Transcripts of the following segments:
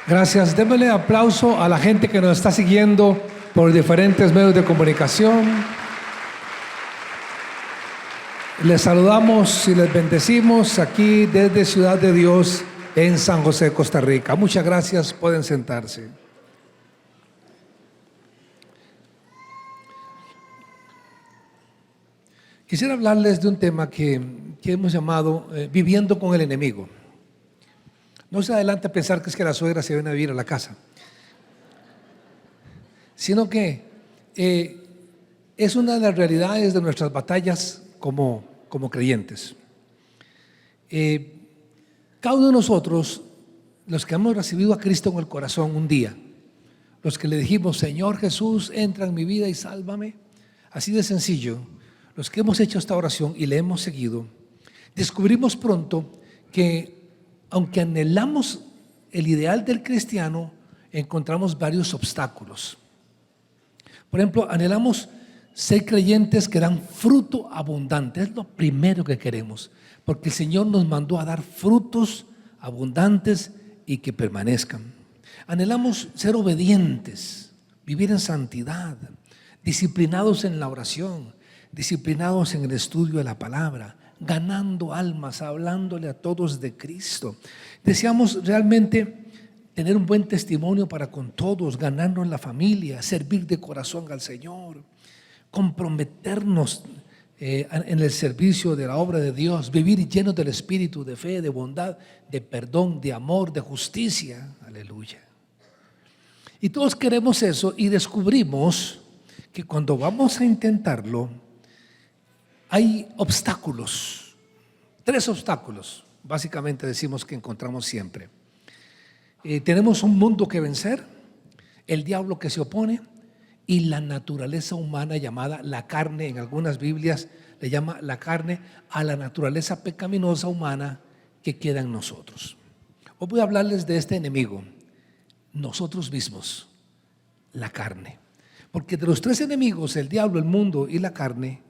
Gracias. Démosle aplauso a la gente que nos está siguiendo por diferentes medios de comunicación. Les saludamos y les bendecimos aquí desde Ciudad de Dios en San José, Costa Rica. Muchas gracias. Pueden sentarse. Quisiera hablarles de un tema que hemos llamado viviendo con el enemigo. No se adelante a pensar que es que la suegra se viene a vivir a la casa, sino que es una de las realidades de nuestras batallas como creyentes. Cada uno de nosotros, los que hemos recibido a Cristo en el corazón un día, los que le dijimos: Señor Jesús, entra en mi vida y sálvame, así de sencillo, los que hemos hecho esta oración y le hemos seguido, descubrimos pronto que aunque anhelamos el ideal del cristiano, encontramos varios obstáculos. Por ejemplo, anhelamos ser creyentes que dan fruto abundante. Es lo primero que queremos, porque el Señor nos mandó a dar frutos abundantes y que permanezcan. Anhelamos ser obedientes, vivir en santidad, disciplinados en la oración, disciplinados en el estudio de la palabra, ganando almas, hablándole a todos de Cristo. Deseamos realmente tener un buen testimonio para con todos, ganarnos en la familia, servir de corazón al Señor, comprometernos en el servicio de la obra de Dios, vivir llenos del Espíritu, de fe, de bondad, de perdón, de amor, de justicia. Aleluya. Y todos queremos eso, y descubrimos que cuando vamos a intentarlo, hay obstáculos, 3 obstáculos, básicamente decimos que encontramos siempre. Tenemos un mundo que vencer, el diablo que se opone y la naturaleza humana llamada la carne. En algunas Biblias le llama la carne a la naturaleza pecaminosa humana que queda en nosotros. Hoy voy a hablarles de este enemigo, nosotros mismos, la carne. Porque de los 3 enemigos, el diablo, el mundo y la carne,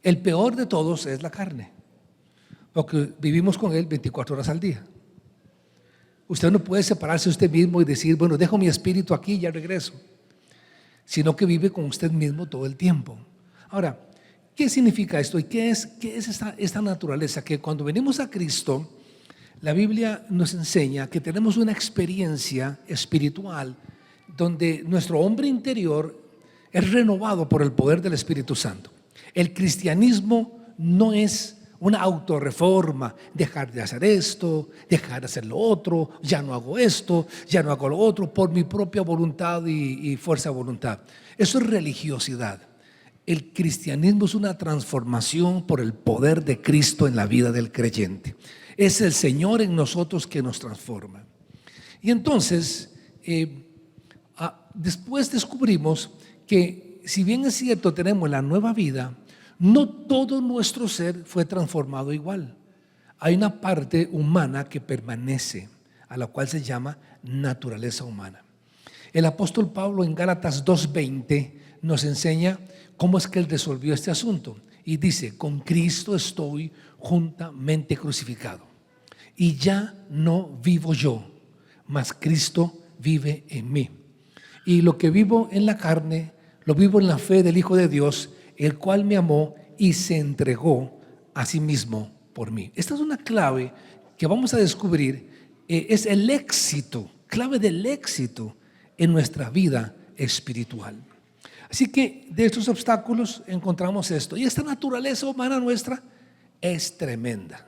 el peor de todos es la carne, porque vivimos con él 24 horas al día. Usted no puede separarse de usted mismo y decir: bueno, dejo mi espíritu aquí y ya regreso, sino que vive con usted mismo todo el tiempo. Ahora, ¿qué significa esto? ¿Y qué es esta naturaleza? Que cuando venimos a Cristo, la Biblia nos enseña que tenemos una experiencia espiritual donde nuestro hombre interior es renovado por el poder del Espíritu Santo. El cristianismo no es una autorreforma, dejar de hacer esto, dejar de hacer lo otro, ya no hago esto, ya no hago lo otro, por mi propia voluntad y fuerza de voluntad. Eso es religiosidad. El cristianismo es una transformación por el poder de Cristo en la vida del creyente. Es el Señor en nosotros que nos transforma. Y entonces, después descubrimos que si bien es cierto tenemos la nueva vida, no todo nuestro ser fue transformado igual. Hay una parte humana que permanece, a la cual se llama naturaleza humana. El apóstol Pablo en Gálatas 2:20 nos enseña cómo es que él resolvió este asunto. Y dice: con Cristo estoy juntamente crucificado, y ya no vivo yo, mas Cristo vive en mí. Y lo que vivo en la carne, lo vivo en la fe del Hijo de Dios, el cual me amó y se entregó a sí mismo por mí. Esta es una clave que vamos a descubrir, es el éxito, clave del éxito en nuestra vida espiritual. Así que de estos obstáculos encontramos esto. Y esta naturaleza humana nuestra es tremenda.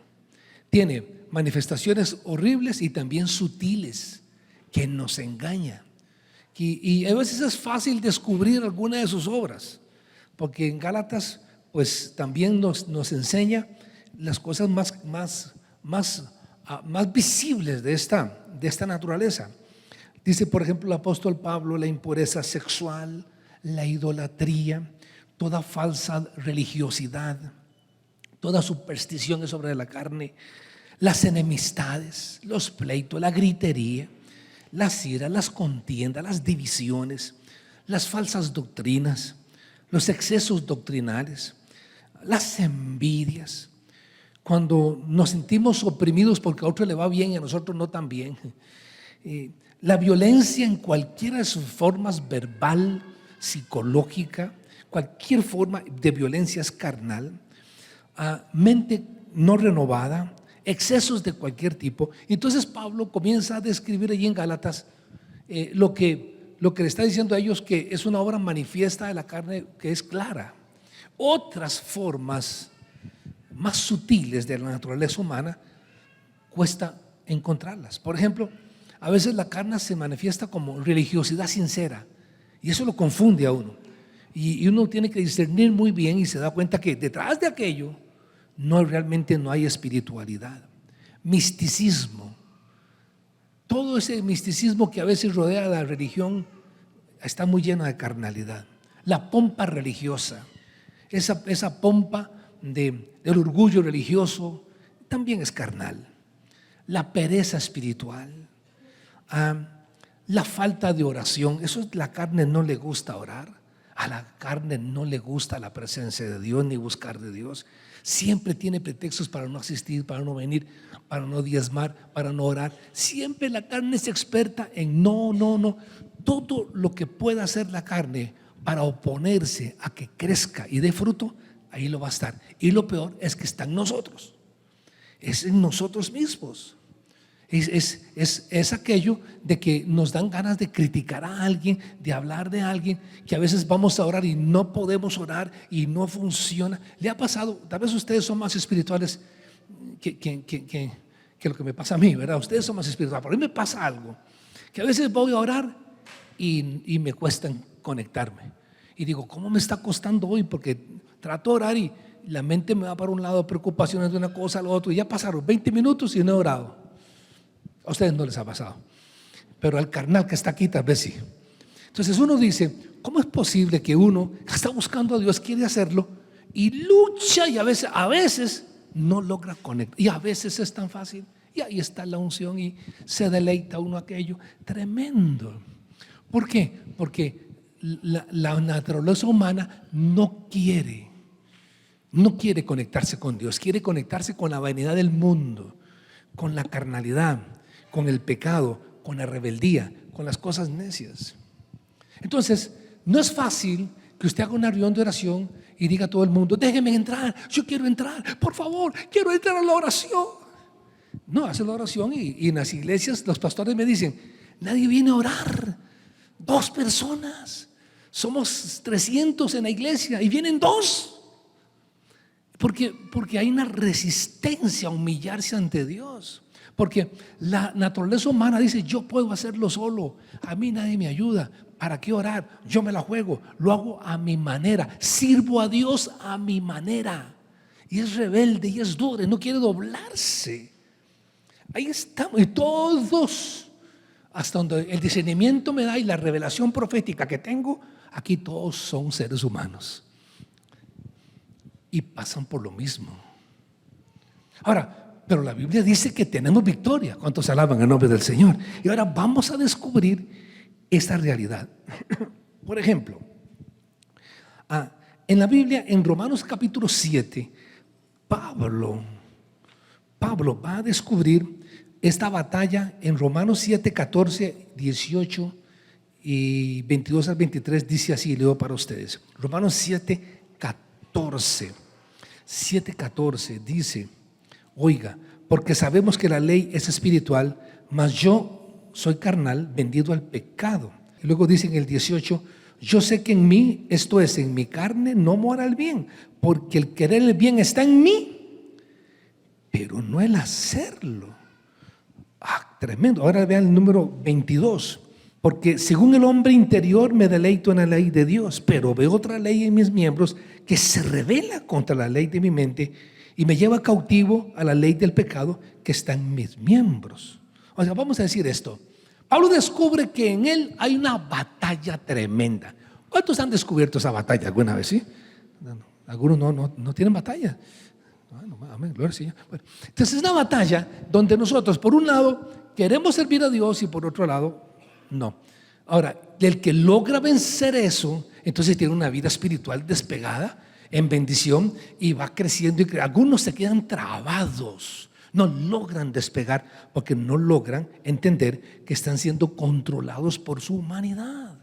Tiene manifestaciones horribles y también sutiles que nos engañan. Y a veces es fácil descubrir alguna de sus obras, porque en Gálatas pues también nos enseña las cosas más visibles de esta naturaleza. Dice, por ejemplo, el apóstol Pablo: la impureza sexual, la idolatría, toda falsa religiosidad, toda superstición es obra de la carne, las enemistades, los pleitos, la gritería, las iras, las contiendas, las divisiones, las falsas doctrinas, los excesos doctrinales, las envidias. Cuando nos sentimos oprimidos porque a otro le va bien y a nosotros no tan bien, La violencia en cualquiera de sus formas, verbal, psicológica, cualquier forma de violencia es carnal. Mente no renovada, excesos de cualquier tipo. Entonces Pablo comienza a describir allí en Gálatas lo que le está diciendo a ellos, que es una obra manifiesta de la carne que es clara. Otras formas más sutiles de la naturaleza humana cuesta encontrarlas. Por ejemplo, a veces la carne se manifiesta como religiosidad sincera y eso lo confunde a uno, y uno tiene que discernir muy bien y se da cuenta que detrás de aquello realmente no hay espiritualidad. Misticismo, todo ese misticismo que a veces rodea a la religión está muy lleno de carnalidad. La pompa religiosa, esa pompa del orgullo religioso también es carnal. La pereza espiritual, la falta de oración, eso la carne no le gusta orar. A la carne no le gusta la presencia de Dios ni buscar de Dios. Siempre tiene pretextos para no asistir, para no venir, para no diezmar, para no orar. Siempre la carne es experta en no. Todo lo que pueda hacer la carne para oponerse a que crezca y dé fruto, ahí lo va a estar. Y lo peor es que está en nosotros, es en nosotros mismos. Es aquello de que nos dan ganas de criticar a alguien, de hablar de alguien, que a veces vamos a orar y no podemos orar y no funciona. ¿Le ha pasado? Tal vez ustedes son más espirituales que lo que me pasa a mí, ¿verdad? Ustedes son más espirituales, pero a mí me pasa algo, que a veces voy a orar y me cuesta conectarme. Y digo, ¿cómo me está costando hoy? Porque trato de orar y la mente me va para un lado, preocupaciones de una cosa a lo otro, y ya pasaron 20 minutos y no he orado. A ustedes no les ha pasado, pero al carnal que está aquí tal vez sí. Entonces uno dice, ¿cómo es posible que uno está buscando a Dios, quiere hacerlo y lucha, y a veces no logra conectar, y a veces es tan fácil, y ahí está la unción y se deleita uno aquello? Tremendo. ¿Por qué? Porque la naturaleza humana no quiere conectarse con Dios, quiere conectarse con la vanidad del mundo, con la carnalidad, con el pecado, con la rebeldía, con las cosas necias. Entonces, no es fácil que usted haga una reunión de oración y diga a todo el mundo, déjenme entrar, yo quiero entrar, por favor, quiero entrar a la oración. No, hace la oración y en las iglesias los pastores me dicen, nadie viene a orar, 2 personas, somos 300 en la iglesia y vienen 2. Porque hay una resistencia a humillarse ante Dios. Porque la naturaleza humana dice, yo puedo hacerlo solo, a mí nadie me ayuda, ¿para qué orar? Yo me la juego, lo hago a mi manera, sirvo a Dios a mi manera. Y es rebelde y es duro, no quiere doblarse. Ahí estamos, y todos, hasta donde el discernimiento me da y la revelación profética que tengo, aquí todos son seres humanos y pasan por lo mismo. Ahora, pero la Biblia dice que tenemos victoria. ¿Cuántos alaban el nombre del Señor? Y ahora vamos a descubrir esta realidad. Por ejemplo, en la Biblia, en Romanos capítulo 7, Pablo va a descubrir esta batalla en Romanos 7, 14, 18 y 22 al 23. Dice así, leo para ustedes. Romanos 7, 14 dice, oiga, porque sabemos que la ley es espiritual, mas yo soy carnal, vendido al pecado. Y luego dice en el 18, yo sé que en mí, esto es, en mi carne, no mora el bien, porque el querer el bien está en mí, pero no el hacerlo. Tremendo. Ahora vean el número 22. Porque según el hombre interior me deleito en la ley de Dios, pero veo otra ley en mis miembros que se rebela contra la ley de mi mente y me lleva cautivo a la ley del pecado que está en mis miembros. O sea, vamos a decir esto. Pablo descubre que en él hay una batalla tremenda. ¿Cuántos han descubierto esa batalla alguna vez? ¿Sí? Algunos no tienen batalla. Bueno, amén, gloria al Señor. Bueno, entonces es una batalla donde nosotros, por un lado, queremos servir a Dios y por otro lado, no. Ahora, el que logra vencer eso, entonces tiene una vida espiritual despegada, en bendición, y va creciendo. Y algunos se quedan trabados, No logran despegar porque no logran entender que están siendo controlados por su humanidad.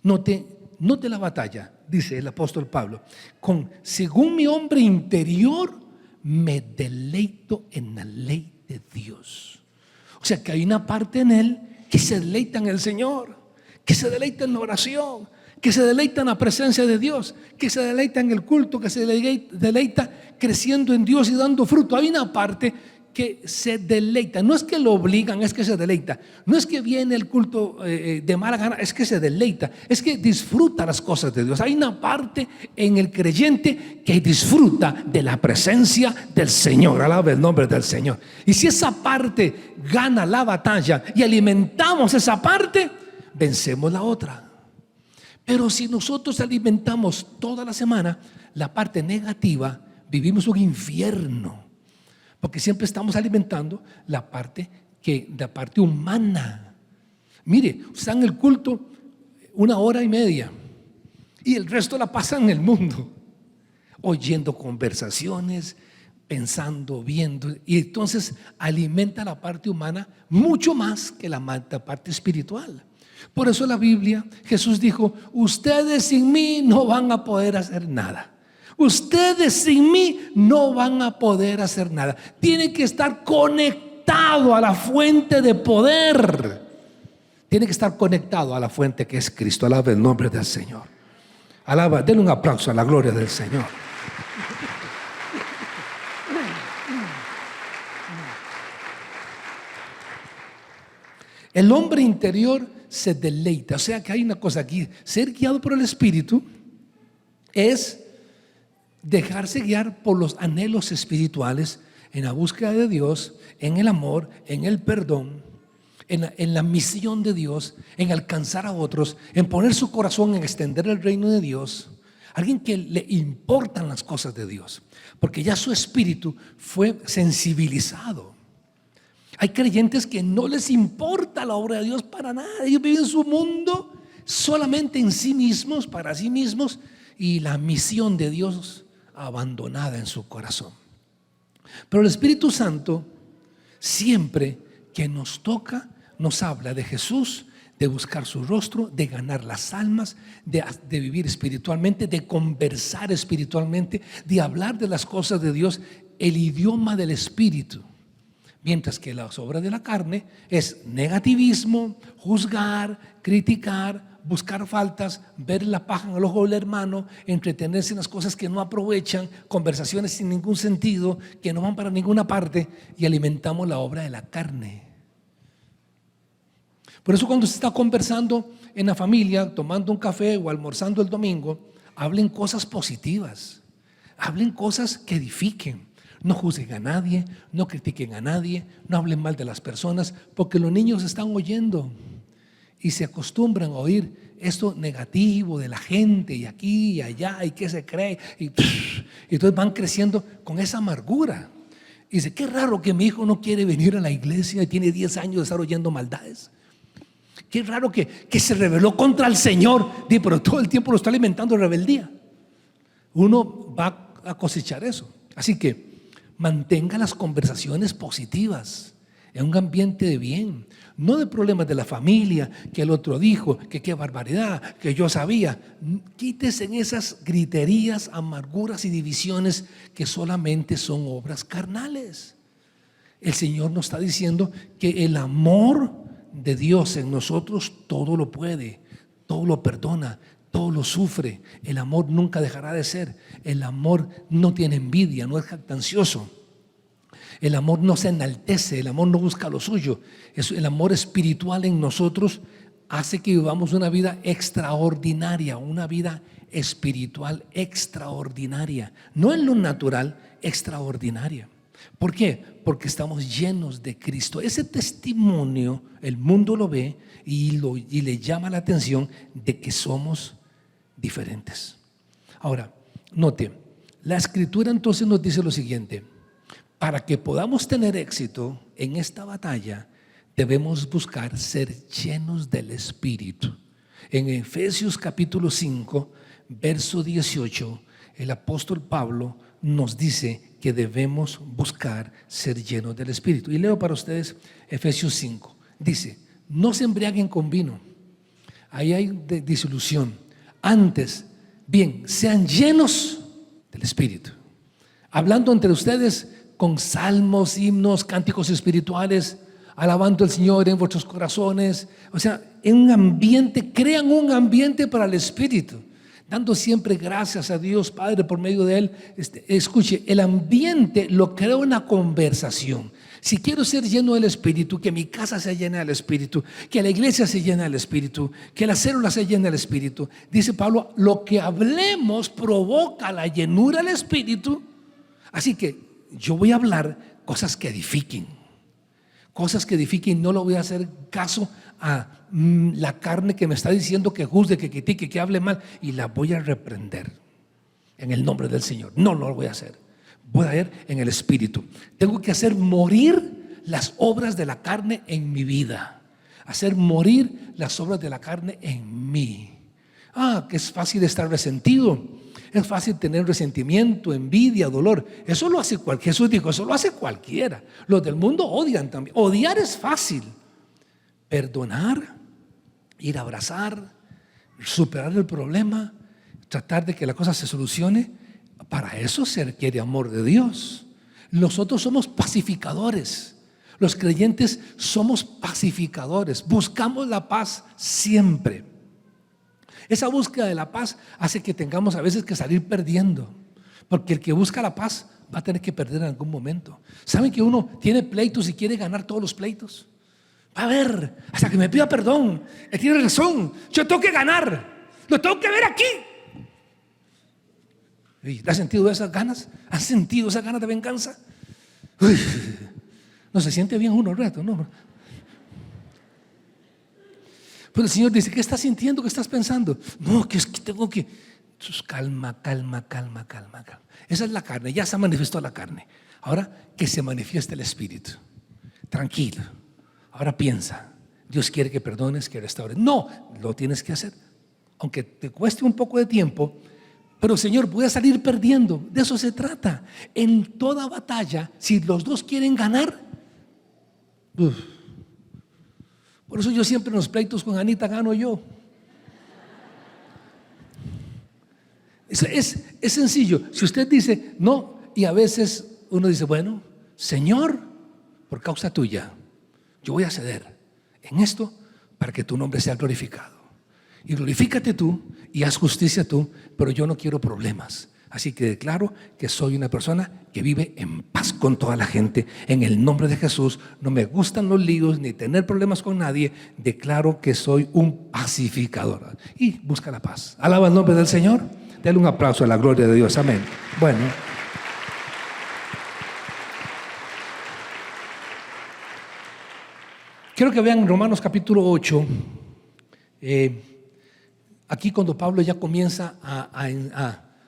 Note la batalla, dice el apóstol Pablo, según mi hombre interior me deleito en la ley de Dios. O sea que hay una parte en él que se deleita en el Señor, que se deleita en la oración, que se deleita en la presencia de Dios, que se deleita en el culto, que se deleita creciendo en Dios y dando fruto. Hay una parte que se deleita, no es que lo obligan, es que se deleita. No es que viene el culto de mala gana, es que se deleita, es que disfruta las cosas de Dios. Hay una parte en el creyente que disfruta de la presencia del Señor. Alaba el nombre del Señor. Y si esa parte gana la batalla y alimentamos esa parte, vencemos la otra. Pero si nosotros alimentamos toda la semana la parte negativa, vivimos un infierno. Porque siempre estamos alimentando la parte humana. Mire, está en el culto 1 hora y media y el resto la pasa en el mundo, oyendo conversaciones, pensando, viendo, y entonces alimenta la parte humana mucho más que la parte espiritual. Por eso la Biblia, Jesús dijo: ustedes sin mí no van a poder hacer nada. Ustedes sin mí no van a poder hacer nada. Tienen que estar conectado a la fuente de poder. Tienen que estar conectado a la fuente que es Cristo. Alaba el nombre del Señor. Alaba, denle un aplauso a la gloria del Señor. El hombre interior se deleita. O sea que hay una cosa aquí: ser guiado por el Espíritu es dejarse guiar por los anhelos espirituales, en la búsqueda de Dios, en el amor, en el perdón, en la misión de Dios, en alcanzar a otros, en poner su corazón en extender el reino de Dios. Alguien que le importan las cosas de Dios, porque ya su espíritu fue sensibilizado. Hay creyentes que no les importa la obra de Dios para nada. Ellos viven su mundo solamente en sí mismos, para sí mismos, y la misión de Dios abandonada en su corazón. Pero el Espíritu Santo, siempre que nos toca, nos habla de Jesús, de buscar su rostro, de ganar las almas, de vivir espiritualmente, de conversar espiritualmente, de hablar de las cosas de Dios, el idioma del Espíritu. Mientras que las obras de la carne es negativismo, juzgar, criticar, buscar faltas, ver la paja en el ojo del hermano, entretenerse en las cosas que no aprovechan, conversaciones sin ningún sentido, que no van para ninguna parte, y alimentamos la obra de la carne. Por eso cuando se está conversando en la familia, tomando un café o almorzando el domingo, hablen cosas positivas, hablen cosas que edifiquen. No juzguen a nadie, no critiquen a nadie, no hablen mal de las personas, porque los niños están oyendo y se acostumbran a oír esto negativo de la gente, y aquí y allá, y qué se cree, y entonces van creciendo con esa amargura. Y dice: qué raro que mi hijo no quiere venir a la iglesia y tiene 10 años de estar oyendo maldades. Qué raro que se rebeló contra el Señor, pero todo el tiempo lo está alimentando rebeldía. Uno va a cosechar eso. Así que mantenga las conversaciones positivas en un ambiente de bien, no de problemas de la familia, que el otro dijo, que qué barbaridad, que yo sabía. Quítese en esas griterías, amarguras y divisiones que solamente son obras carnales. El Señor nos está diciendo que el amor de Dios en nosotros todo lo puede, todo lo perdona, todo lo sufre. El amor nunca dejará de ser. El amor no tiene envidia, no es jactancioso. El amor no se enaltece, el amor no busca lo suyo. El amor espiritual en nosotros hace que vivamos una vida extraordinaria, una vida espiritual extraordinaria. No en lo natural, extraordinaria. ¿Por qué? Porque estamos llenos de Cristo. Ese testimonio el mundo lo ve y le llama la atención de que somos diferentes. Ahora, note, la Escritura entonces nos dice lo siguiente: para que podamos tener éxito en esta batalla, debemos buscar ser llenos del Espíritu. En Efesios capítulo 5, verso 18, el apóstol Pablo nos dice que debemos buscar ser llenos del Espíritu. Y leo para ustedes Efesios 5. Dice, no se embriaguen con vino. Ahí hay disolución. Antes, bien, sean llenos del Espíritu. Hablando entre ustedes con salmos, himnos, cánticos espirituales, alabando al Señor en vuestros corazones. O sea, en un ambiente, crean un ambiente para el Espíritu, dando siempre gracias a Dios Padre por medio de Él. Escuche, el ambiente lo crea una conversación. Si quiero ser lleno del Espíritu, que mi casa se llene del Espíritu, que la iglesia se llene del Espíritu, que la célula se llene del Espíritu, dice Pablo, lo que hablemos provoca la llenura del Espíritu. Así que yo voy a hablar cosas que edifiquen. Cosas que edifiquen. No le voy a hacer caso a la carne que me está diciendo que juzgue, que critique, que hable mal, y la voy a reprender en el nombre del Señor. No lo voy a hacer. Voy a ir en el Espíritu. Tengo que hacer morir las obras de la carne en mi vida. Hacer morir las obras de la carne en mí. Que es fácil estar resentido. Es fácil tener resentimiento, envidia, dolor. Eso lo hace cualquiera. Jesús dijo, eso lo hace cualquiera. Los del mundo odian también. Odiar es fácil. Perdonar, ir a abrazar, superar el problema, tratar de que la cosa se solucione. Para eso se requiere amor de Dios. Nosotros somos pacificadores. Los creyentes somos pacificadores. Buscamos la paz siempre. Esa búsqueda de la paz hace que tengamos a veces que salir perdiendo, porque el que busca la paz va a tener que perder en algún momento. ¿Saben que uno tiene pleitos y quiere ganar todos los pleitos? A ver, hasta que me pida perdón. Él tiene razón, yo tengo que ganar, lo tengo que ver aquí. ¿Has sentido esas ganas? ¿Has sentido esas ganas de venganza? Uy, no se siente bien uno rato, ¿no? Pero el Señor dice, ¿qué estás sintiendo? ¿Qué estás pensando? No, que es que tengo que... Entonces, calma. Esa es la carne, ya se manifestó la carne. Ahora que se manifieste el Espíritu. Tranquilo. Ahora piensa, Dios quiere que perdones, que restaures. No, lo tienes que hacer. Aunque te cueste un poco de tiempo, pero Señor, voy a salir perdiendo. De eso se trata. En toda batalla, si los dos quieren ganar, por eso yo siempre en los pleitos con Anita gano yo. Es sencillo. Si usted dice no, y a veces uno dice, bueno, Señor, por causa tuya, yo voy a ceder en esto para que tu nombre sea glorificado. Y glorifícate tú y haz justicia tú, pero yo no quiero problemas. Así que declaro que soy una persona que vive en paz con toda la gente. En el nombre de Jesús, no me gustan los líos ni tener problemas con nadie. Declaro que soy un pacificador. Y busca la paz. Alaba el nombre del Señor. Dale un aplauso a la gloria de Dios. Amén. Bueno. Quiero que vean Romanos capítulo 8. Aquí cuando Pablo ya comienza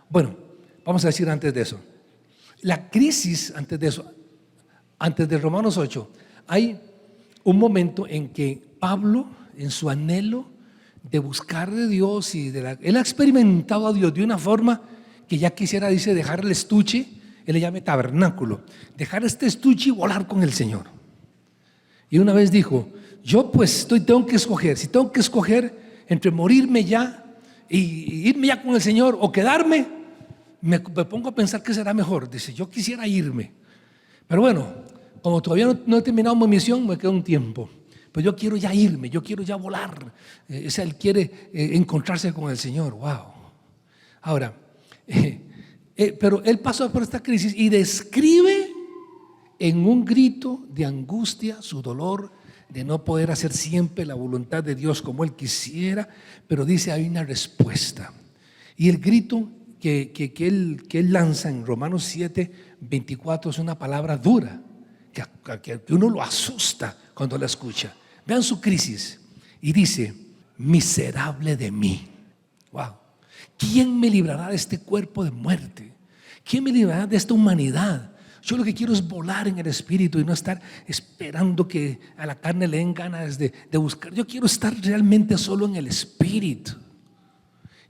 bueno, vamos a decir antes de eso, la crisis antes de eso, antes de Romanos 8, hay un momento en que Pablo, en su anhelo de buscar de Dios él ha experimentado a Dios de una forma que ya quisiera, dice, dejar el estuche, él le llama tabernáculo, dejar este estuche y volar con el Señor. Y una vez dijo, yo pues tengo que escoger, si tengo que escoger entre morirme ya y irme ya con el Señor o quedarme, me pongo a pensar qué será mejor. Dice, yo quisiera irme, pero bueno, como todavía no he terminado mi misión, me queda un tiempo, pero yo quiero ya irme, yo quiero ya volar. Él quiere encontrarse con el Señor. Wow. Ahora, pero él pasó por esta crisis y describe en un grito de angustia su dolor de no poder hacer siempre la voluntad de Dios como él quisiera, pero dice hay una respuesta. Y el grito que él lanza en Romanos 7:24 es una palabra dura, que uno lo asusta cuando la escucha. Vean su crisis y dice, miserable de mí. Wow. ¿Quién me librará de este cuerpo de muerte? ¿Quién me librará de esta humanidad? Yo lo que quiero es volar en el Espíritu y no estar esperando que a la carne le den ganas de buscar. Yo quiero estar realmente solo en el Espíritu.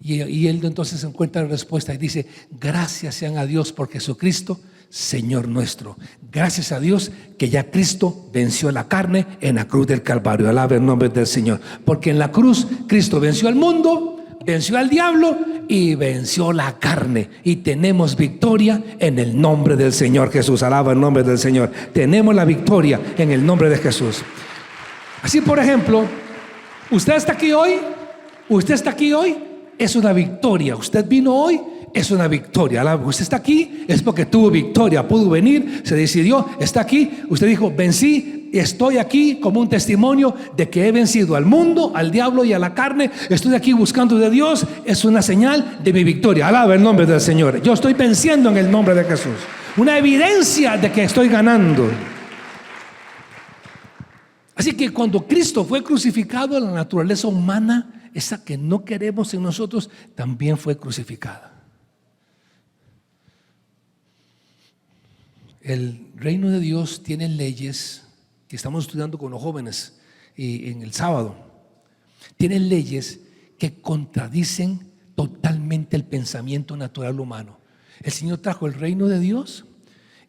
Y él entonces encuentra la respuesta y dice: gracias sean a Dios por Jesucristo, Señor nuestro. Gracias a Dios que ya Cristo venció la carne en la cruz del Calvario. Alabe el nombre del Señor. Porque en la cruz Cristo venció al mundo, venció al diablo y venció la carne. Y tenemos victoria en el nombre del Señor Jesús. Alaba el nombre del Señor. Tenemos la victoria en el nombre de Jesús. Así, por ejemplo, usted está aquí hoy. Usted está aquí hoy. Es una victoria. Usted vino hoy, es una victoria. Usted está aquí, es porque tuvo victoria. Pudo venir, se decidió, está aquí. Usted dijo: vencí, estoy aquí como un testimonio de que he vencido al mundo, al diablo y a la carne. Estoy aquí buscando de Dios. Es una señal de mi victoria. Alaba el nombre del Señor. Yo estoy venciendo en el nombre de Jesús. Una evidencia de que estoy ganando. Así que cuando Cristo fue crucificado, la naturaleza humana, esa que no queremos en nosotros, también fue crucificada. El reino de Dios tiene leyes que estamos estudiando con los jóvenes y en el sábado. Tiene leyes que contradicen totalmente el pensamiento natural humano. El Señor trajo el reino de Dios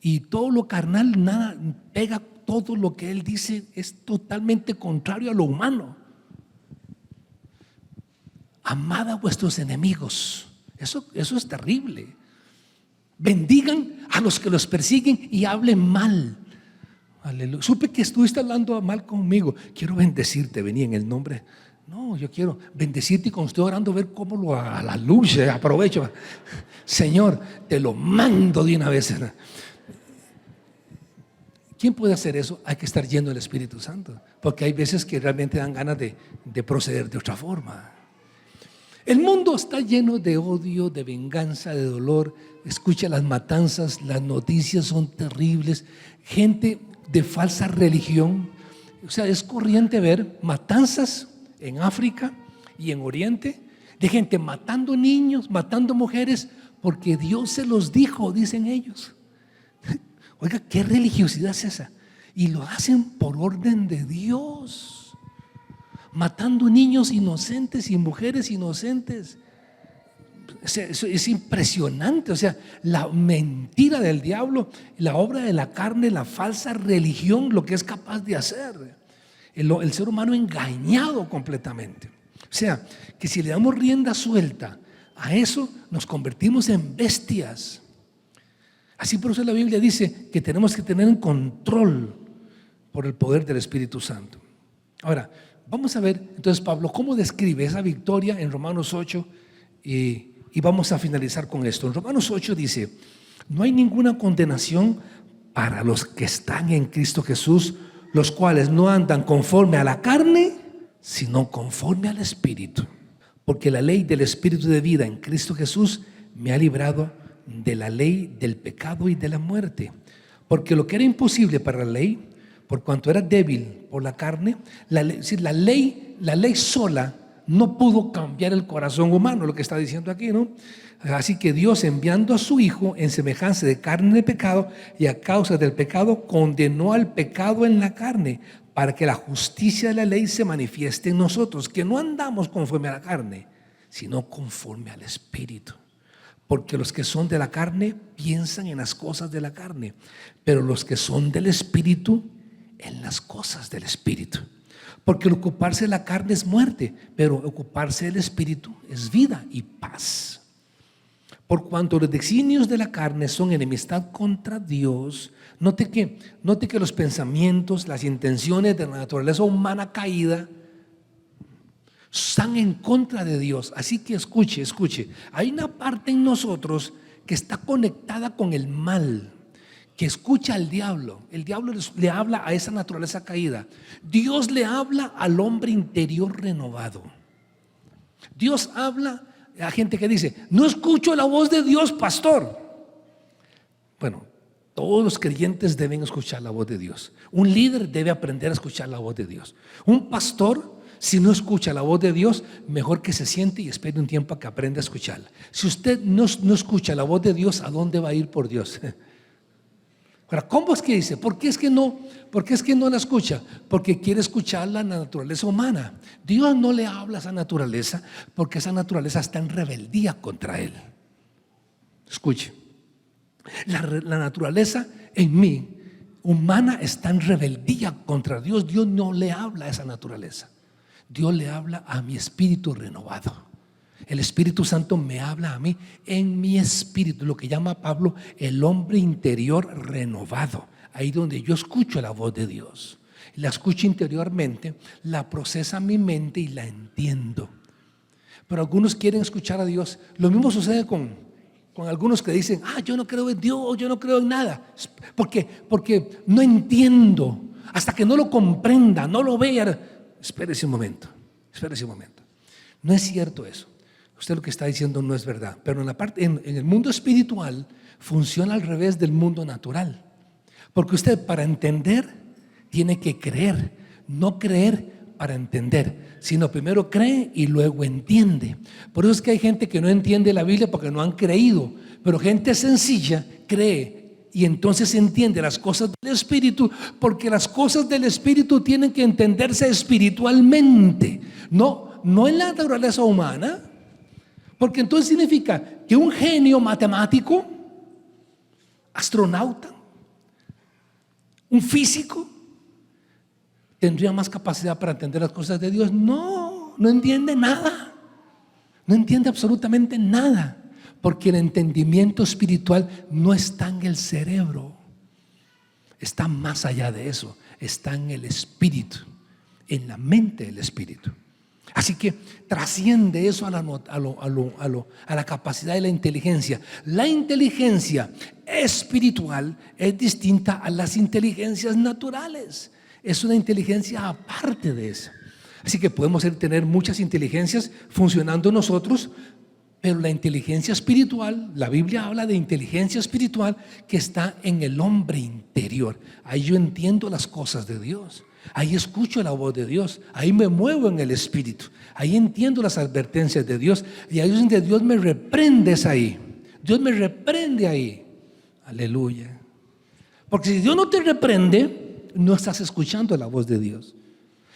y todo lo carnal, nada pega. Todo lo que Él dice es totalmente contrario a lo humano. Amad a vuestros enemigos. Eso es terrible. Bendigan a los que los persiguen y hablen mal. Aleluya. Supe que estuviste hablando mal conmigo. Quiero bendecirte, vení en el nombre. No, yo quiero bendecirte y cuando estoy orando ver cómo lo a la luz aprovecho. Señor, te lo mando de una vez. ¿Quién puede hacer eso? Hay que estar lleno del Espíritu Santo, porque hay veces que realmente dan ganas de proceder de otra forma. El mundo está lleno de odio, de venganza, de dolor. Escucha las matanzas, las noticias son terribles. Gente de falsa religión. O sea, es corriente ver matanzas en África y en Oriente, de gente matando niños, matando mujeres, porque Dios se los dijo, dicen ellos. Oiga, ¿qué religiosidad es esa? Y lo hacen por orden de Dios, matando niños inocentes y mujeres inocentes. Es impresionante. O sea, la mentira del diablo, la obra de la carne, la falsa religión, lo que es capaz de hacer. El ser humano engañado completamente. O sea, que si le damos rienda suelta a eso, nos convertimos en bestias. Así por eso la Biblia dice que tenemos que tener un control por el poder del Espíritu Santo. Ahora, vamos a ver entonces Pablo cómo describe esa victoria en Romanos 8 y vamos a finalizar con esto. En Romanos 8 dice: no hay ninguna condenación para los que están en Cristo Jesús, los cuales no andan conforme a la carne, sino conforme al Espíritu. Porque la ley del Espíritu de vida en Cristo Jesús me ha librado de la ley del pecado y de la muerte. Porque lo que era imposible para la ley, por cuanto era débil por la carne, la ley sola no pudo cambiar el corazón humano, lo que está diciendo aquí, ¿no? Así que Dios, enviando a su Hijo en semejanza de carne de pecado, y a causa del pecado condenó al pecado en la carne, para que la justicia de la ley se manifieste en nosotros, que no andamos conforme a la carne, sino conforme al Espíritu. Porque los que son de la carne piensan en las cosas de la carne, pero los que son del Espíritu, en las cosas del Espíritu. Porque el ocuparse de la carne es muerte, pero ocuparse del Espíritu es vida y paz. Por cuanto los designios de la carne son enemistad contra Dios. Note que los pensamientos, las intenciones de la naturaleza humana caída están en contra de Dios. Así que escuche, hay una parte en nosotros que está conectada con el mal, que escucha al diablo. El diablo le habla a esa naturaleza caída. Dios le habla al hombre interior renovado. Dios habla a gente que dice: no escucho la voz de Dios, pastor. Bueno, todos los creyentes deben escuchar la voz de Dios. Un líder debe aprender a escuchar la voz de Dios. Un pastor, si no escucha la voz de Dios, mejor que se siente y espere un tiempo a que aprenda a escucharla. Si usted no escucha la voz de Dios, ¿a dónde va a ir por Dios? Pero ¿cómo es que dice? ¿Por qué es que no la escucha? Porque quiere escuchar la naturaleza humana. Dios no le habla a esa naturaleza porque esa naturaleza está en rebeldía contra Él. Escuche, la naturaleza en mí, humana, está en rebeldía contra Dios. Dios no le habla a esa naturaleza. Dios le habla a mi espíritu renovado. El Espíritu Santo me habla a mí en mi espíritu, lo que llama Pablo el hombre interior renovado. Ahí donde yo escucho la voz de Dios, la escucho interiormente, la procesa mi mente y la entiendo. Pero algunos quieren escuchar a Dios. Lo mismo sucede con algunos que dicen: yo no creo en Dios, yo no creo en nada. Porque no entiendo. Hasta que no lo comprenda, no lo vea. Espérese un momento. No es cierto eso. Usted lo que está diciendo no es verdad. Pero en el mundo espiritual funciona al revés del mundo natural. Porque usted, para entender, tiene que creer. No creer para entender, sino primero cree y luego entiende. Por eso es que hay gente que no entiende la Biblia porque no han creído. Pero gente sencilla cree y entonces entiende las cosas del Espíritu, porque las cosas del Espíritu tienen que entenderse espiritualmente, no en la naturaleza humana. Porque entonces significa que un genio matemático, astronauta, un físico, tendría más capacidad para entender las cosas de Dios. No entiende nada. No entiende absolutamente nada. Porque el entendimiento espiritual no está en el cerebro. Está más allá de eso. Está en el espíritu, en la mente del espíritu. Así que trasciende eso a la capacidad de la inteligencia. La inteligencia espiritual es distinta a las inteligencias naturales. Es una inteligencia aparte de esa. Así que podemos tener muchas inteligencias funcionando en nosotros, pero la inteligencia espiritual, la Biblia habla de inteligencia espiritual que está en el hombre interior. Ahí yo entiendo las cosas de Dios. Ahí escucho la voz de Dios, ahí me muevo en el espíritu, ahí entiendo las advertencias de Dios, y ahí es donde Dios me reprende. Es ahí, Dios me reprende ahí. Aleluya. Porque si Dios no te reprende, no estás escuchando la voz de Dios.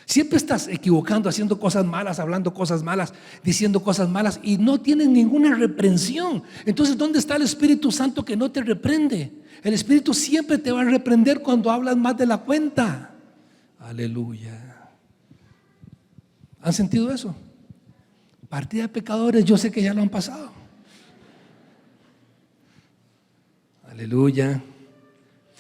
Siempre estás equivocando, haciendo cosas malas, hablando cosas malas, diciendo cosas malas, y no tienes ninguna reprensión. Entonces, ¿dónde está el Espíritu Santo que no te reprende? El Espíritu siempre te va a reprender cuando hablas más de la cuenta. Aleluya. ¿Han sentido eso? Partida de pecadores, yo sé que ya lo han pasado. Aleluya.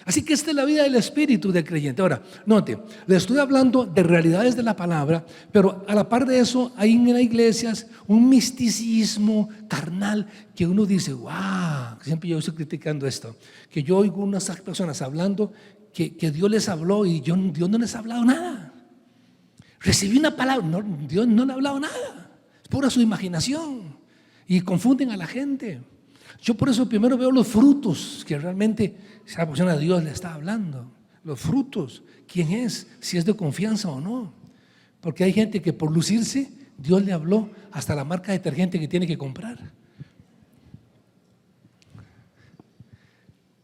Así que esta es la vida del espíritu del creyente. Ahora, note, le estoy hablando de realidades de la palabra, pero a la par de eso hay en las iglesias un misticismo carnal que uno dice: wow, siempre yo estoy criticando esto, que yo oigo unas personas hablando que Dios les habló y Dios no les ha hablado nada. Recibí una palabra, no, Dios no le ha hablado nada, es pura su imaginación, y confunden a la gente. Yo por eso primero veo los frutos, que realmente esa persona de Dios le está hablando. Los frutos, quién es, si es de confianza o no. Porque hay gente que por lucirse, Dios le habló hasta la marca de detergente que tiene que comprar.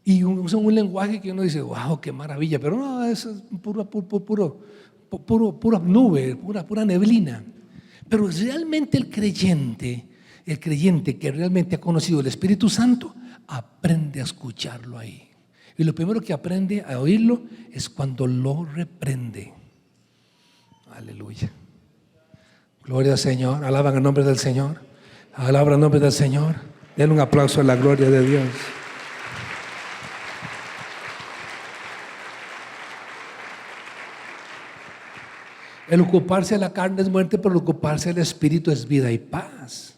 Y usan un lenguaje que uno dice: wow, qué maravilla. Pero no, eso es pura nube, pura neblina. Pero realmente el creyente que realmente ha conocido el Espíritu Santo, aprende a escucharlo ahí. Y lo primero que aprende a oírlo es cuando lo reprende. Aleluya. Gloria al Señor. Alaban el nombre del Señor. Alaban el nombre del Señor. Denle un aplauso a la gloria de Dios. El ocuparse de la carne es muerte, pero el ocuparse del Espíritu es vida y paz.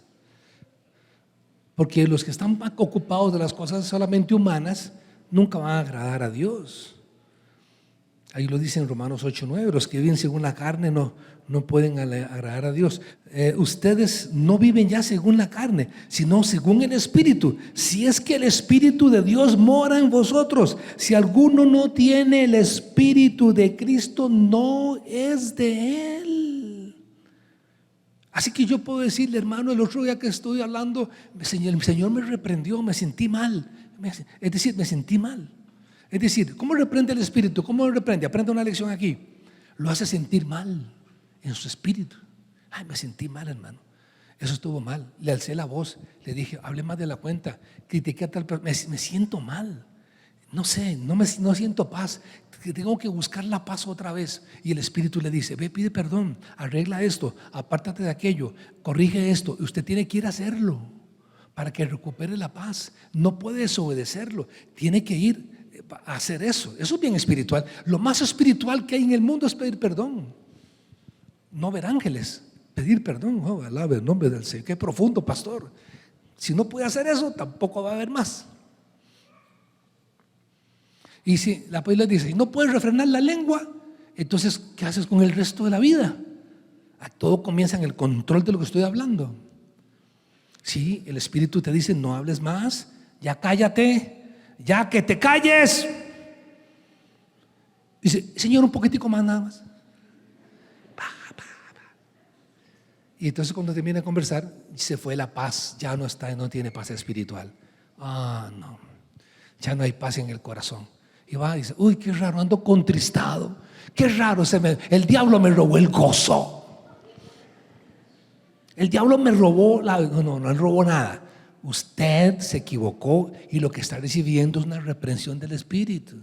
Porque los que están ocupados de las cosas solamente humanas nunca van a agradar a Dios. Ahí lo dice en Romanos 8:9: los que viven según la carne no pueden agradar a Dios. Ustedes no viven ya según la carne, sino según el Espíritu. Si es que el Espíritu de Dios mora en vosotros. Si alguno no tiene el Espíritu de Cristo, no es de Él. Así que yo puedo decirle: hermano, el otro día que estoy hablando, el Señor me reprendió, me sentí mal. Es decir, me sentí mal. Es decir, ¿cómo reprende el espíritu? ¿Cómo lo reprende? Aprende una lección aquí. Lo hace sentir mal en su espíritu. Ay, me sentí mal, hermano. Eso estuvo mal. Le alcé la voz, le dije, hable más de la cuenta, critiqué a tal persona, me siento mal. No sé, no siento paz. Tengo que buscar la paz otra vez. Y el Espíritu le dice, ve, pide perdón, arregla esto, apártate de aquello, corrige esto. Usted tiene que ir a hacerlo para que recupere la paz. No puede desobedecerlo, tiene que ir a hacer eso. Eso es bien espiritual. Lo más espiritual que hay en el mundo es pedir perdón. No ver ángeles, pedir perdón. Oh, alabe el nombre del Señor. Qué profundo, pastor. Si no puede hacer eso, tampoco va a haber más. Y si la Biblia dice, no puedes refrenar la lengua, entonces, ¿qué haces con el resto de la vida? Todo comienza en el control de lo que estoy hablando. Sí, el Espíritu te dice, no hables más, ya cállate, ya que te calles. Dice, Señor, un poquitico más nada más. Y entonces cuando termina de conversar, se fue la paz, ya no está, no tiene paz espiritual. No, ya no hay paz en el corazón. Y va y dice, uy, qué raro, ando contristado, qué raro, el diablo me robó el gozo. El diablo me robó no robó nada. Usted se equivocó y lo que está recibiendo es una reprensión del Espíritu.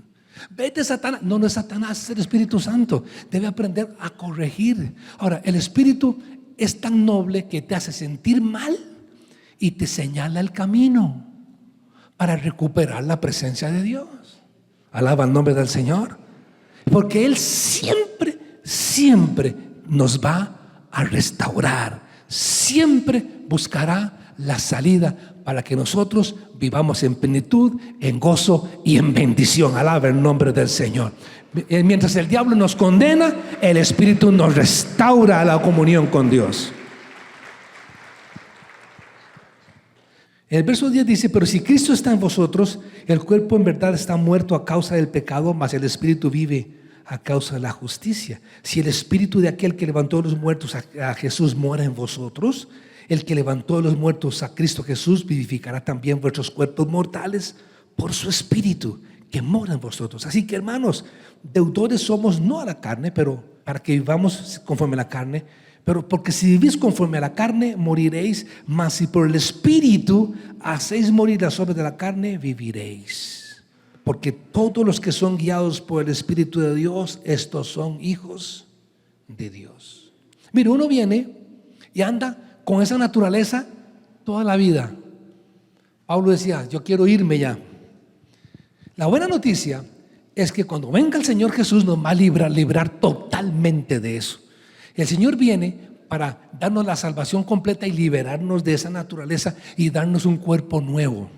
Vete, Satanás. No es Satanás, es el Espíritu Santo. Debe aprender a corregir. Ahora, el Espíritu es tan noble que te hace sentir mal y te señala el camino para recuperar la presencia de Dios. Alaba el nombre del Señor, porque Él siempre nos va a restaurar, siempre buscará la salida para que nosotros vivamos en plenitud, en gozo y en bendición. Alaba el nombre del Señor. Mientras el diablo nos condena, el Espíritu nos restaura a la comunión con Dios. El verso 10 dice, pero si Cristo está en vosotros, el cuerpo en verdad está muerto a causa del pecado, mas el Espíritu vive a causa de la justicia. Si el Espíritu de aquel que levantó de los muertos a Jesús mora en vosotros, el que levantó de los muertos a Cristo Jesús vivificará también vuestros cuerpos mortales por su Espíritu que mora en vosotros. Así que, hermanos, deudores somos no a la carne, pero para que vivamos conforme a la carne. Pero porque si vivís conforme a la carne, moriréis, mas si por el Espíritu hacéis morir las obras de la carne, viviréis. Porque todos los que son guiados por el Espíritu de Dios, estos son hijos de Dios. Mire, uno viene y anda con esa naturaleza toda la vida. Pablo decía, yo quiero irme ya. La buena noticia es que cuando venga el Señor Jesús nos va a librar totalmente de eso. El Señor viene para darnos la salvación completa y liberarnos de esa naturaleza y darnos un cuerpo nuevo.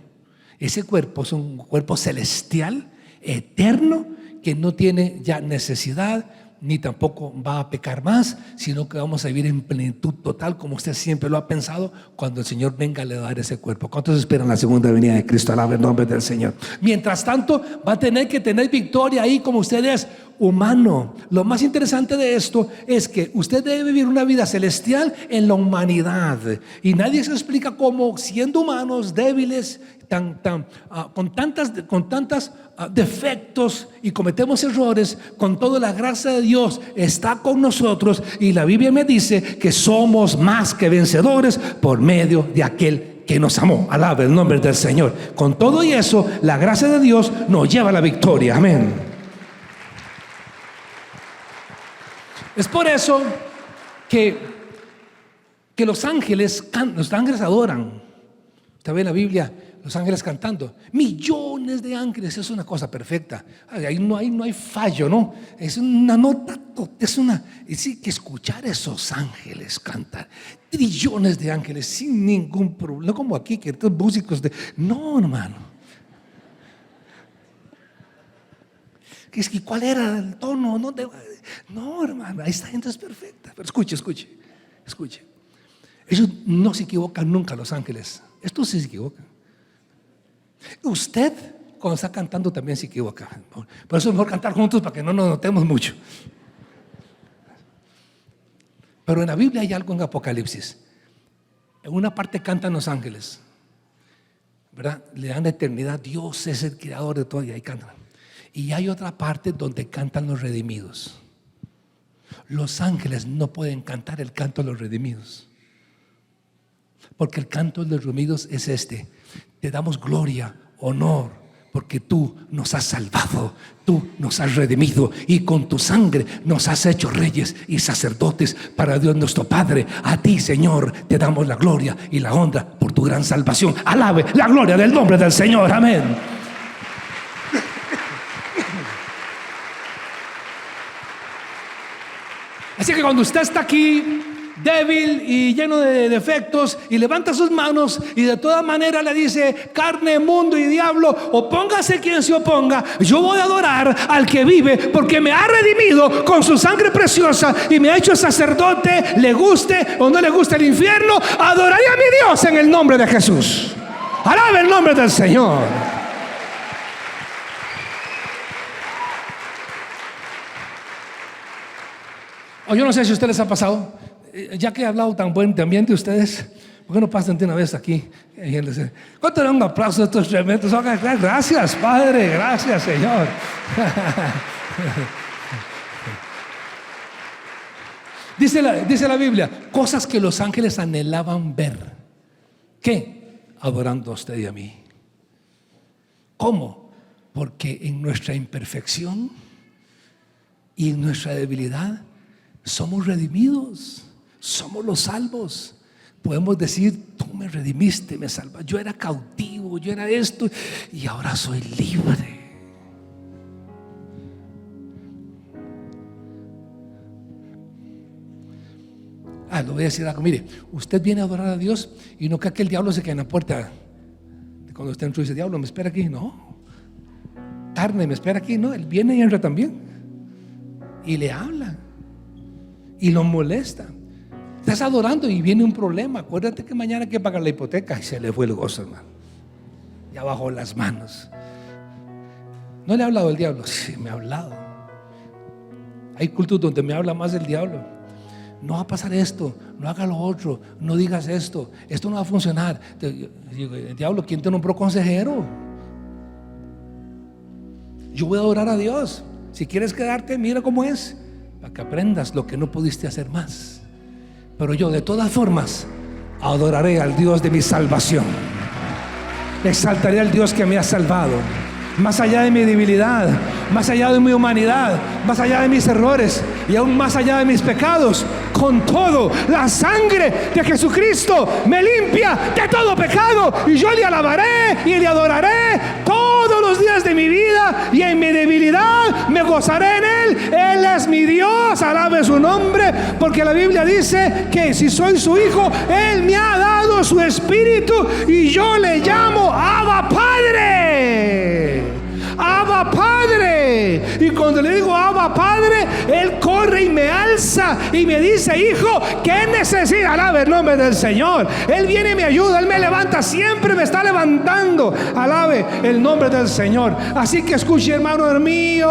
Ese cuerpo es un cuerpo celestial, eterno, que no tiene ya necesidad ni tampoco va a pecar más, sino que vamos a vivir en plenitud total, como usted siempre lo ha pensado, cuando el Señor venga a le dar ese cuerpo. ¿Cuántos esperan la segunda venida de Cristo? Alaba el nombre del Señor. Mientras tanto, va a tener que tener victoria ahí como usted es humano. Lo más interesante de esto es que usted debe vivir una vida celestial en la humanidad, y nadie se explica cómo, siendo humanos débiles, con tantas defectos y cometemos errores, con toda la gracia de Dios está con nosotros, y la Biblia me dice que somos más que vencedores por medio de aquel que nos amó. Alaba el nombre del Señor. Con todo y eso, la gracia de Dios nos lleva a la victoria. Amén. Es por eso que los ángeles adoran. Usted ve en la Biblia los ángeles cantando, millones de ángeles. Es una cosa perfecta. Ahí no hay fallo, ¿no? Es una nota, y sí, que escuchar esos ángeles cantar, trillones de ángeles sin ningún problema, no como aquí que estos músicos no, hermano. Es que ¿cuál era el tono? No, hermano, esta gente es perfecta. Pero escuche. Ellos no se equivocan nunca, los ángeles. Estos sí se equivocan. Usted, cuando está cantando, también se equivoca. Por eso es mejor cantar juntos, para que no nos notemos mucho. Pero en la Biblia hay algo en Apocalipsis. En una parte cantan los ángeles, ¿verdad? Le dan la eternidad. Dios es el creador de todo, y ahí cantan. Y hay otra parte donde cantan los redimidos. Los ángeles no pueden cantar el canto de los redimidos, porque el canto de los redimidos es este: te damos gloria, honor, porque tú nos has salvado, tú nos has redimido, y con tu sangre nos has hecho reyes y sacerdotes para Dios nuestro Padre. A ti, Señor, te damos la gloria y la honra por tu gran salvación. Alabe la gloria del nombre del Señor. Amén. Así que cuando usted está aquí débil y lleno de defectos y levanta sus manos y de todas maneras le dice: carne, mundo y diablo, opóngase quien se oponga, yo voy a adorar al que vive, porque me ha redimido con su sangre preciosa y me ha hecho sacerdote. Le guste o no le guste el infierno, adoraré a mi Dios en el nombre de Jesús. Alabe el nombre del Señor. O yo no sé si a ustedes les ha pasado, ya que he hablado tan bien de ustedes, ¿por qué no pasan de una vez aquí? ¿Cuánto le dan un aplauso a estos tremendos? Gracias, Padre, gracias, Señor. Dice la Biblia, cosas que los ángeles anhelaban ver. ¿Qué? Adorando a usted y a mí. ¿Cómo? Porque en nuestra imperfección y en nuestra debilidad somos redimidos, somos los salvos. Podemos decir: tú me redimiste, me salvaste. Yo era cautivo, yo era esto, y ahora soy libre. Le voy a decir algo. Mire, usted viene a adorar a Dios y no cree que el diablo se quede en la puerta. Cuando usted entra y dice: diablo, me espera aquí. No. Carne, me espera aquí. No, él viene y entra también y le habla y lo molesta. Estás adorando y viene un problema. Acuérdate que mañana hay que pagar la hipoteca. Y se le fue el gozo, hermano. Ya bajó las manos. ¿No le ha hablado el diablo? Sí, me ha hablado. Hay cultos donde me habla más el diablo. No va a pasar esto, no haga lo otro, no digas esto, esto no va a funcionar. Digo: el diablo, ¿quién te nombró consejero? Yo voy a adorar a Dios. Si quieres quedarte, mira cómo es, para que aprendas lo que no pudiste hacer más. Pero yo, de todas formas, adoraré al Dios de mi salvación. Exaltaré al Dios que me ha salvado, más allá de mi debilidad, más allá de mi humanidad, más allá de mis errores y aún más allá de mis pecados. Con todo, la sangre de Jesucristo me limpia de todo pecado, y yo le alabaré y le adoraré todos los días de mi vida, y en mi debilidad me gozaré en Él. Él es mi Dios, alabe su nombre, porque la Biblia dice que si soy su hijo, Él me ha dado su espíritu, y yo le llamo Abba Padre. Abba Padre. Y cuando le digo Abba Padre, Él corre y me alza y me dice: hijo, ¿qué necesitas? Alabe el nombre del Señor. Él viene y me ayuda, Él me levanta, siempre me está levantando. Alabe el nombre del Señor. Así que escuche, hermano mío,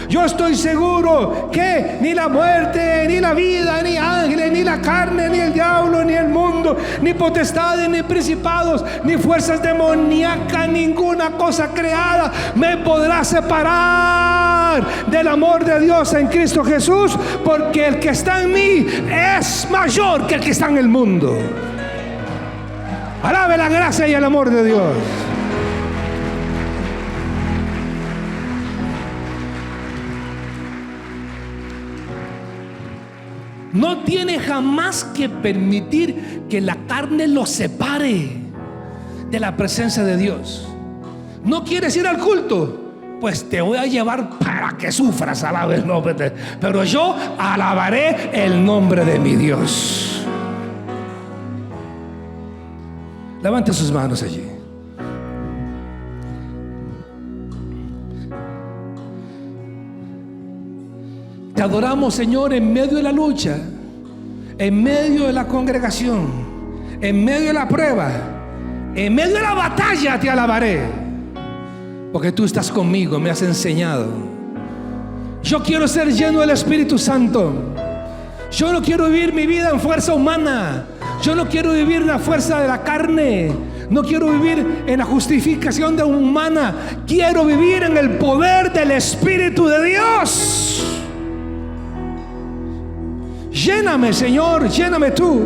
yo estoy seguro que ni la muerte, ni la vida, ni ángeles, ni la carne, ni el diablo, ni el mundo, ni potestades, ni principados, ni fuerzas demoníacas, ninguna cosa creada me podrá separar del amor de Dios en Cristo Jesús, porque el que está en mí es mayor que el que está en el mundo. Alabe la gracia y el amor de Dios. No tiene jamás que permitir que la carne lo separe de la presencia de Dios. ¿No quieres ir al culto? Pues te voy a llevar para que sufras, alabe el nombre de Dios. Pero yo alabaré el nombre de mi Dios. Levante sus manos allí. Te adoramos, Señor, en medio de la lucha, en medio de la congregación, en medio de la prueba, en medio de la batalla te alabaré, porque tú estás conmigo, me has enseñado. Yo quiero ser lleno del Espíritu Santo. Yo no quiero vivir mi vida en fuerza humana. Yo no quiero vivir la fuerza de la carne. No quiero vivir en la justificación de humana. Quiero vivir en el poder del Espíritu de Dios. Lléname, Señor, lléname tú.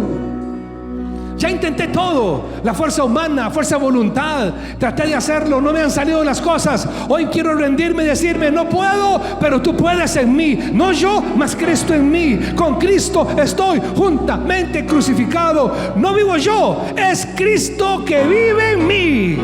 Ya intenté todo, la fuerza humana, fuerza de voluntad, traté de hacerlo, no me han salido las cosas. Hoy quiero rendirme y decirme: no puedo, pero tú puedes en mí. No yo, mas Cristo en mí. Con Cristo estoy juntamente crucificado. No vivo yo, es Cristo que vive en mí.